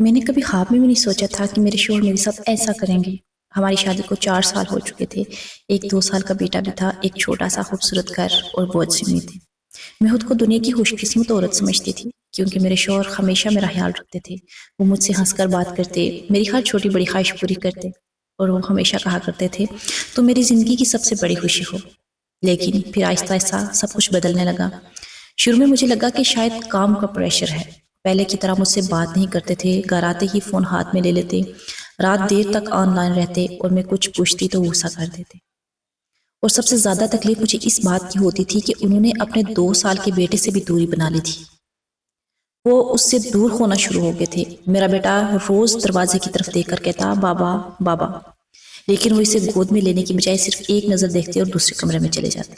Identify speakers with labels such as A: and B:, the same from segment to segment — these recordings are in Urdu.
A: میں نے کبھی خواب میں بھی نہیں سوچا تھا کہ میرے شوہر میرے ساتھ ایسا کریں گے۔ ہماری شادی کو 4 سال ہو چکے تھے، ایک 2 سال کا بیٹا بھی تھا، ایک چھوٹا سا خوبصورت گھر اور بہت سی امیدیں۔ میں خود کو دنیا کی خوش قسمت عورت سمجھتی تھی، کیونکہ میرے شوہر ہمیشہ میرا خیال رکھتے تھے۔ وہ مجھ سے ہنس کر بات کرتے، میری ہر چھوٹی بڑی خواہش پوری کرتے، اور وہ ہمیشہ کہا کرتے تھے تو میری زندگی کی سب سے بڑی خوشی ہو۔ لیکن پھر آہستہ آہستہ سب کچھ بدلنے لگا۔ شروع میں مجھے لگا کہ شاید کام کا پریشر ہے۔ پہلے کی طرح مجھ سے بات نہیں کرتے تھے، گھر آتے ہی فون ہاتھ میں لے لیتے، رات دیر تک آن لائن رہتے، اور میں کچھ پوچھتی تو غصہ کر دیتے۔ اور سب سے زیادہ تکلیف مجھے اس بات کی ہوتی تھی کہ انہوں نے اپنے 2 سال کے بیٹے سے بھی دوری بنا لی تھی۔ وہ اس سے دور ہونا شروع ہو گئے تھے۔ میرا بیٹا روز دروازے کی طرف دیکھ کر کہتا بابا بابا، لیکن وہ اسے گود میں لینے کی بجائے صرف ایک نظر دیکھتے اور دوسرے کمرے میں چلے جاتے۔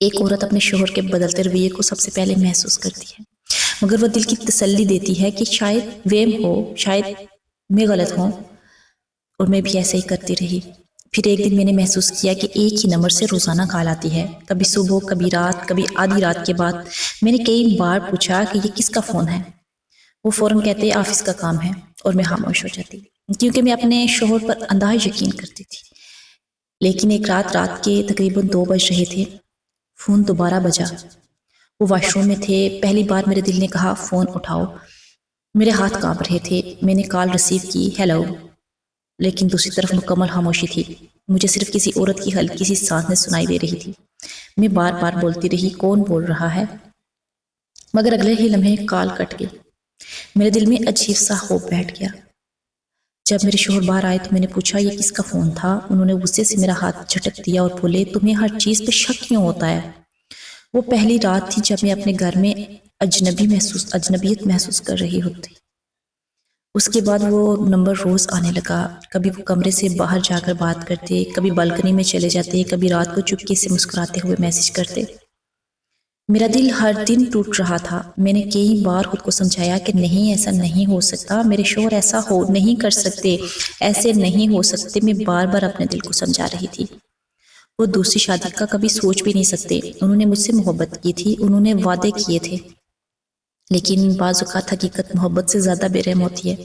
A: ایک عورت اپنے شوہر کے بدلتے رویے کو سب سے پہلے محسوس کرتی ہے، مگر وہ دل کی تسلی دیتی ہے کہ شاید وہم ہو، شاید میں غلط ہوں، اور میں بھی ایسے ہی کرتی رہی۔ پھر ایک دن میں نے محسوس کیا کہ ایک ہی نمبر سے روزانہ کال آتی ہے، کبھی صبح، کبھی رات، کبھی آدھی رات کے بعد۔ میں نے کئی بار پوچھا کہ یہ کس کا فون ہے؟ وہ فوراً کہتے آفس کا کام ہے، اور میں خاموش ہو جاتی، کیونکہ میں اپنے شوہر پر اندھا یقین کرتی تھی۔ لیکن ایک رات کے تقریباً 2 بج رہے تھے، فون دوبارہ بجا۔ وہ واش روم میں تھے۔ پہلی بار میرے دل نے کہا فون اٹھاؤ۔ میرے ہاتھ کانپ رہے تھے۔ میں نے کال ریسیو کی، ہیلو، لیکن دوسری طرف مکمل خاموشی تھی۔ مجھے صرف کسی عورت کی ہلکی سی سانسیں سنائی دے رہی تھی۔ میں بار بار بولتی رہی کون بول رہا ہے، مگر اگلے ہی لمحے کال کٹ گئی۔ میرے دل میں عجیب سا خوف بیٹھ گیا۔ جب میرے شوہر باہر آئے تو میں نے پوچھا یہ کس کا فون تھا؟ انہوں نے غصے سے میرا ہاتھ جھٹک دیا اور بولے تمہیں ہر چیز پہ شک کیوں ہوتا ہے؟ وہ پہلی رات تھی جب میں اپنے گھر میں اجنبیت محسوس کر رہی ہوتی۔ اس کے بعد وہ نمبر روز آنے لگا۔ کبھی وہ کمرے سے باہر جا کر بات کرتے، کبھی بالکنی میں چلے جاتے، کبھی رات کو چپکے سے مسکراتے ہوئے میسج کرتے۔ میرا دل ہر دن ٹوٹ رہا تھا۔ میں نے کئی بار خود کو سمجھایا کہ نہیں، ایسا نہیں ہو سکتا، میرے شوہر ایسا نہیں کر سکتے، ایسے نہیں ہو سکتے۔ میں بار بار اپنے دل کو سمجھا رہی تھی۔ وہ دوسری شادی کا کبھی سوچ بھی نہیں سکتے۔ انہوں نے مجھ سے محبت کی تھی، انہوں نے وعدے کیے تھے، لیکن بعض اوقات حقیقت محبت سے زیادہ بے رحم ہوتی ہے۔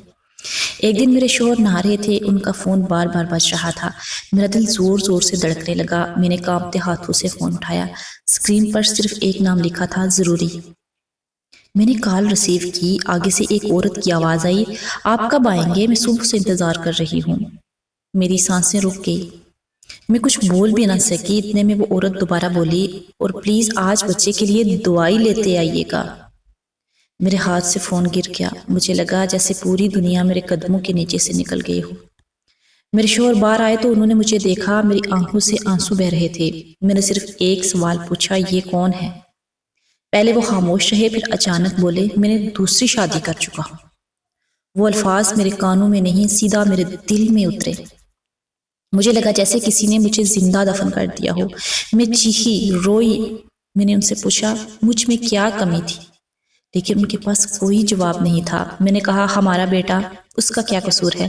A: ایک دن میرے شوہر نہا رہے تھے، ان کا فون بار بار بج رہا تھا۔ میرا دل زور زور سے دھڑکنے لگا۔ میں نے کانپتے ہاتھوں سے فون اٹھایا۔ اسکرین پر صرف ایک نام لکھا تھا، ضروری۔ میں نے کال ریسیو کی۔ آگے سے ایک عورت کی آواز آئی، آپ کب آئیں گے؟ میں صبح سے انتظار کر رہی ہوں۔ میری سانسیں رک گئی۔ میں کچھ بول بھی نہ سکی۔ اتنے میں وہ عورت دوبارہ بولی، اور پلیز آج بچے کے لیے دوائی لیتے آئیے گا۔ میرے ہاتھ سے فون گر گیا۔ مجھے لگا جیسے پوری دنیا میرے قدموں کے نیچے سے نکل گئی ہو۔ میرے شوہر باہر آئے تو انہوں نے مجھے دیکھا۔ میری آنکھوں سے آنسو بہہ رہے تھے۔ میں نے صرف ایک سوال پوچھا، یہ کون ہے؟ پہلے وہ خاموش رہے، پھر اچانک بولے، میں نے دوسری شادی کر چکا ہوں۔ وہ الفاظ میرے کانوں میں نہیں، سیدھا میرے دل میں اترے۔ مجھے لگا جیسے کسی نے مجھے زندہ دفن کر دیا ہو۔ میں چیخی، روئی۔ میں نے ان سے پوچھا مجھ میں کیا کمی تھی، لیکن ان کے پاس کوئی جواب نہیں تھا۔ میں نے کہا ہمارا بیٹا، اس کا کیا قصور ہے؟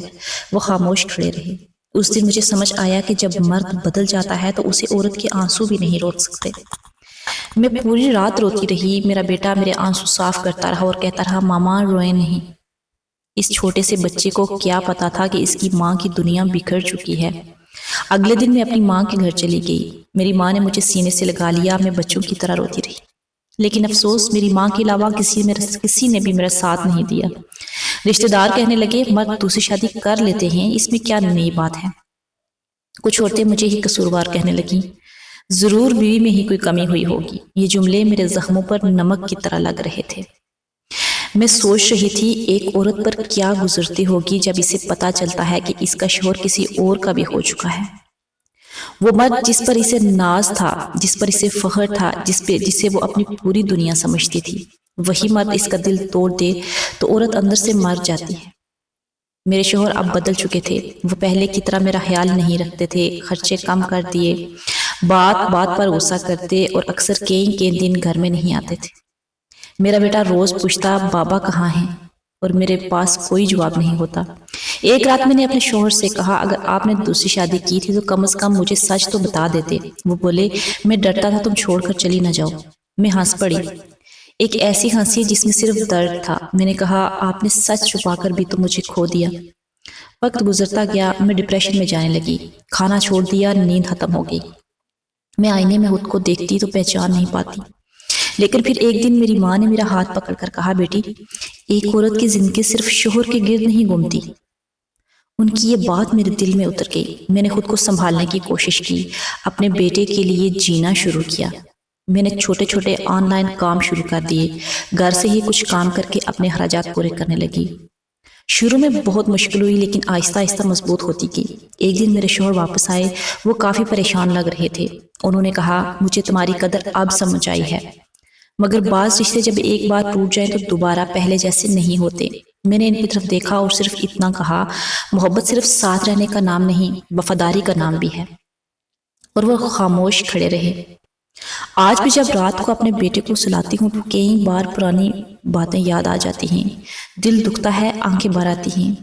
A: وہ خاموش کھڑے رہے۔ اس دن مجھے سمجھ آیا کہ جب مرد بدل جاتا ہے تو اسے عورت کے آنسو بھی نہیں روک سکتے۔ میں پوری رات روتی رہی۔ میرا بیٹا میرے آنسو صاف کرتا رہا اور کہتا رہا ماما روئے نہیں۔ اس چھوٹے سے بچے کو کیا پتا تھا کہ اس کی ماں کی دنیا بکھر چکی ہے۔ اگلے دن میں اپنی ماں کے گھر چلی گئی۔ میری ماں نے مجھے سینے سے لگا لیا۔ میں بچوں کی طرح روتی رہی، لیکن افسوس میری ماں کے علاوہ کسی نے بھی میرا ساتھ نہیں دیا۔ رشتہ دار کہنے لگے مرد دوسری شادی کر لیتے ہیں، اس میں کیا نئی بات ہے؟ کچھ عورتیں مجھے ہی قصوروار کہنے لگیں، ضرور بیوی میں ہی کوئی کمی ہوئی ہوگی۔ یہ جملے میرے زخموں پر نمک کی طرح لگ رہے تھے۔ میں سوچ رہی تھی ایک عورت پر کیا گزرتی ہوگی جب اسے پتا چلتا ہے کہ اس کا شوہر کسی اور کا بھی ہو چکا ہے۔ وہ مرد جس پر اسے ناز تھا، جس پر اسے فخر تھا، جسے وہ اپنی پوری دنیا سمجھتی تھی، وہی مرد اس کا دل توڑ دے تو عورت اندر سے مر جاتی ہے۔ میرے شوہر اب بدل چکے تھے۔ وہ پہلے کی طرح میرا خیال نہیں رکھتے تھے، خرچے کم کر دیے، بات بات پر غصہ کرتے، اور اکثر کئی دن گھر میں نہیں آتے تھے۔ میرا بیٹا روز پوچھتا بابا کہاں ہیں، اور میرے پاس کوئی جواب نہیں ہوتا۔ ایک رات میں نے اپنے شوہر سے کہا اگر آپ نے دوسری شادی کی تھی تو کم از کم مجھے سچ تو بتا دیتے۔ وہ بولے میں ڈرتا تھا تم چھوڑ کر چلی نہ جاؤ۔ میں ہنس پڑی۔ ایک ایسی ہنسی جس میں صرف درد تھا۔ میں نے کہا آپ نے سچ چھپا کر بھی تو مجھے کھو دیا۔ وقت گزرتا گیا، میں ڈپریشن میں جانے لگی، کھانا چھوڑ دیا، نیند ختم ہو گئی۔ میں آئینے میں خود کو دیکھتی تو پہچان نہیں پاتی۔ لیکن پھر ایک دن میری ماں نے میرا ہاتھ پکڑ کر کہا، بیٹی ایک عورت کی زندگی صرف شوہر کے گرد نہیں گھومتی۔ ان کی یہ بات میرے دل میں اتر گئی۔ میں نے خود کو سنبھالنے کی کوشش کی، اپنے بیٹے کے لیے جینا شروع کیا۔ میں نے چھوٹے چھوٹے آن لائن کام شروع کر دیے، گھر سے ہی کچھ کام کر کے اپنے اخراجات پورے کرنے لگی۔ شروع میں بہت مشکل ہوئی، لیکن آہستہ آہستہ مضبوط ہوتی گئی۔ ایک دن میرے شوہر واپس آئے، وہ کافی پریشان لگ رہے تھے۔ انہوں نے کہا، مجھے تمہاری قدر اب سمجھ آئی ہے، مگر بعض رشتے جب ایک بار ٹوٹ جائیں تو دوبارہ پہلے جیسے نہیں ہوتے۔ میں نے ان کی طرف دیکھا اور صرف اتنا کہا، محبت صرف ساتھ رہنے کا نام نہیں، وفاداری کا نام بھی ہے۔ اور وہ خاموش کھڑے رہے۔ آج بھی جب رات کو اپنے بیٹے کو سلاتی ہوں تو کئی بار پرانی باتیں یاد آ جاتی ہیں، دل دکھتا ہے، آنکھیں بھر آتی ہیں۔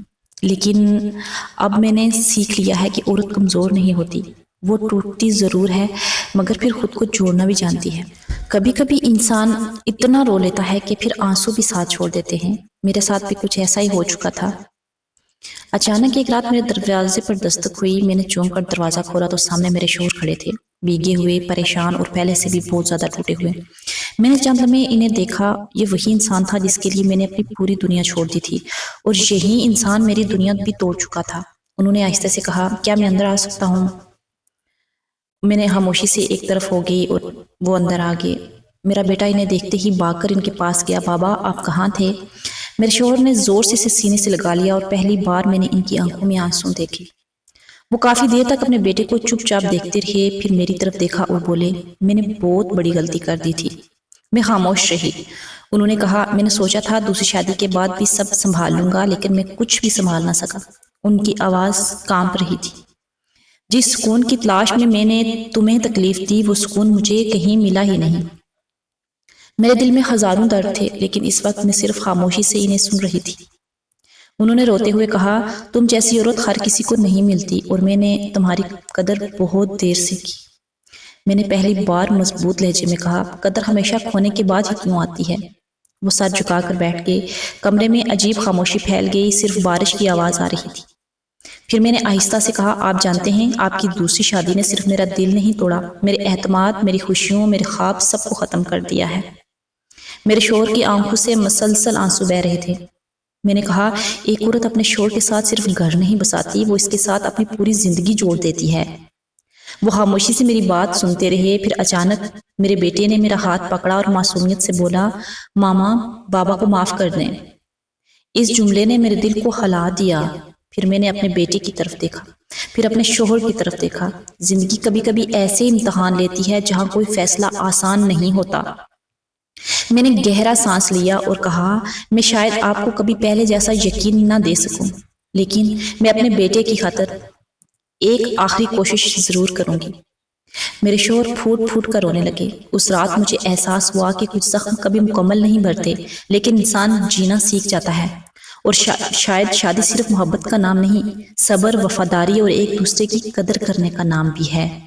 A: لیکن اب میں نے سیکھ لیا ہے کہ عورت کمزور نہیں ہوتی، وہ ٹوٹتی ضرور ہے مگر پھر خود کو جوڑنا بھی جانتی ہے۔ کبھی کبھی انسان اتنا رو لیتا ہے کہ پھر آنسو بھی ساتھ چھوڑ دیتے ہیں۔ میرے ساتھ بھی کچھ ایسا ہی ہو چکا تھا۔ اچانک ایک رات میرے دروازے پر دستک ہوئی۔ میں نے چونک کر دروازہ کھولا تو سامنے میرے شوہر کھڑے تھے، بھیگے ہوئے، پریشان اور پہلے سے بھی بہت زیادہ ٹوٹے ہوئے۔ میں نے چند لمحے انہیں دیکھا۔ یہ وہی انسان تھا جس کے لیے میں نے اپنی پوری دنیا چھوڑ دی تھی، اور یہی انسان میری دنیا بھی توڑ چکا تھا۔ انہوں نے آہستہ سے کہا، کیا میں اندر آ سکتا ہوں؟ میں نے خاموشی سے ایک طرف ہو گئی اور وہ اندر آ گئے۔ میرا بیٹا انہیں دیکھتے ہی بھاگ کر ان کے پاس گیا۔ بابا آپ کہاں تھے؟ میرے شوہر نے زور سے اسے سینے سے لگا لیا اور پہلی بار میں نے ان کی آنکھوں میں آنسو دیکھے۔ وہ کافی دیر تک اپنے بیٹے کو چپ چاپ دیکھتے رہے، پھر میری طرف دیکھا اور بولے، میں نے بہت بڑی غلطی کر دی تھی۔ میں خاموش رہی۔ انہوں نے کہا، میں نے سوچا تھا دوسری شادی کے بعد بھی سب سنبھال لوں گا، لیکن میں کچھ بھی سنبھال نہ سکا۔ ان کی آواز کانپ رہی تھی۔ جس سکون کی تلاش میں نے تمہیں تکلیف دی، وہ سکون مجھے کہیں ملا ہی نہیں۔ میرے دل میں ہزاروں درد تھے، لیکن اس وقت میں صرف خاموشی سے انہیں سن رہی تھی۔ انہوں نے روتے ہوئے کہا، تم جیسی عورت ہر کسی کو نہیں ملتی، اور میں نے تمہاری قدر بہت دیر سے کی۔ میں نے پہلی بار مضبوط لہجے میں کہا، قدر ہمیشہ کھونے کے بعد ہی کیوں آتی ہے؟ وہ سر جھکا کر بیٹھ گئے۔ کمرے میں عجیب خاموشی پھیل گئی، صرف بارش کی آواز آ رہی تھی۔ پھر میں نے آہستہ سے کہا، آپ جانتے ہیں، آپ کی دوسری شادی نے صرف میرا دل نہیں توڑا، میرے اعتماد، میری خوشیوں، میرے خواب، سب کو ختم کر دیا ہے۔ میرے شوہر کی آنکھوں سے مسلسل آنسو بہہ رہے تھے۔ میں نے کہا، ایک عورت اپنے شوہر کے ساتھ صرف گھر نہیں بساتی، وہ اس کے ساتھ اپنی پوری زندگی جوڑ دیتی ہے۔ وہ خاموشی سے میری بات سنتے رہے، پھر اچانک میرے بیٹے نے میرا ہاتھ پکڑا اور معصومیت سے بولا، ماما بابا کو معاف کر دیں۔ اس جملے نے میرے دل کو ہلا دیا۔ پھر میں نے اپنے بیٹے کی طرف دیکھا، پھر اپنے شوہر کی طرف دیکھا۔ زندگی کبھی کبھی ایسے امتحان لیتی ہے جہاں کوئی فیصلہ آسان نہیں ہوتا۔ میں نے گہرا سانس لیا اور کہا، میں شاید آپ کو کبھی پہلے جیسا یقین نہ دے سکوں، لیکن میں اپنے بیٹے کی خاطر ایک آخری کوشش ضرور کروں گی۔ میرے شوہر پھوٹ پھوٹ کر رونے لگے۔ اس رات مجھے احساس ہوا کہ کچھ زخم کبھی مکمل نہیں بھرتے، لیکن انسان جینا سیکھ جاتا ہے۔ اور شاید شادی صرف محبت کا نام نہیں، صبر، وفاداری اور ایک دوسرے کی قدر کرنے کا نام بھی ہے۔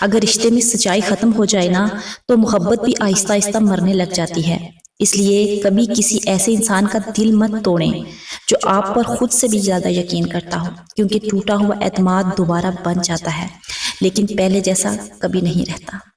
A: اگر رشتے میں سچائی ختم ہو جائے نا، تو محبت بھی آہستہ آہستہ مرنے لگ جاتی ہے۔ اس لیے کبھی کسی ایسے انسان کا دل مت توڑیں جو آپ پر خود سے بھی زیادہ یقین کرتا ہو، کیونکہ ٹوٹا ہوا اعتماد دوبارہ بن جاتا ہے، لیکن پہلے جیسا کبھی نہیں رہتا۔